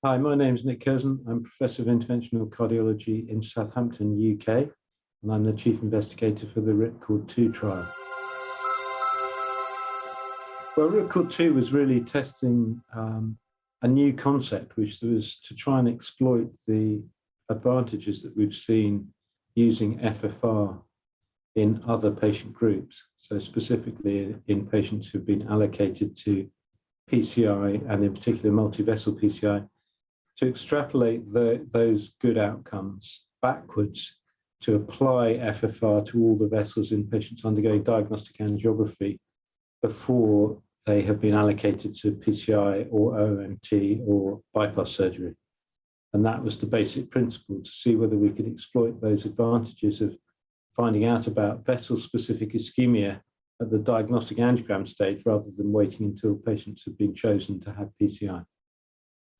Hi, my name is Nick Curzen. I'm Professor of Interventional Cardiology in Southampton, UK, and I'm the Chief Investigator for the RIPCORD-2 trial. Well, RIPCORD-2 was really testing a new concept, which was to try and exploit the advantages that we've seen using FFR in other patient groups. So specifically in patients who've been allocated to PCI, and in particular multi-vessel PCI, to extrapolate those good outcomes backwards to apply FFR to all the vessels in patients undergoing diagnostic angiography before they have been allocated to PCI or OMT or bypass surgery. And that was the basic principle, to see whether we could exploit those advantages of finding out about vessel-specific ischemia at the diagnostic angiogram stage rather than waiting until patients have been chosen to have PCI.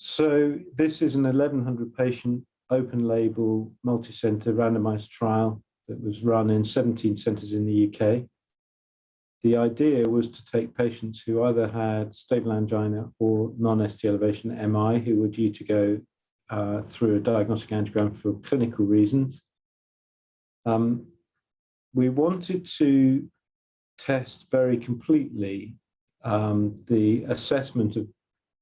So this is an 1,100 patient open label multicenter randomized trial that was run in 17 centers in the UK. The idea was to take patients who either had stable angina or non-ST elevation MI, who were due to go through a diagnostic angiogram for clinical reasons. We wanted to test very completely the assessment of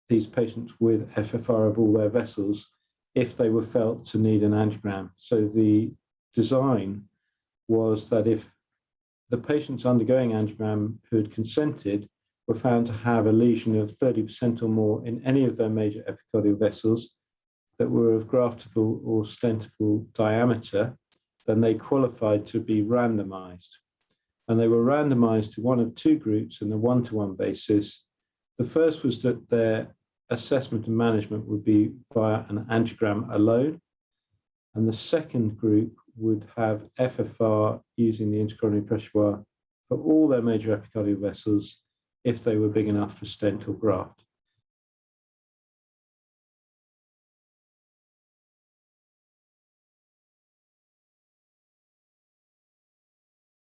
these patients with FFR of all their vessels if they were felt to need an angiogram. So the design was that if the patients undergoing angiogram who had consented were found to have a lesion of 30% or more in any of their major epicardial vessels that were of graftable or stentable diameter, then they qualified to be randomized. And they were randomized to one of two groups on a one-to-one basis. The first was that their assessment and management would be via an angiogram alone. And the second group would have FFR using the intracoronary pressure wire for all their major epicardial vessels if they were big enough for stent or graft.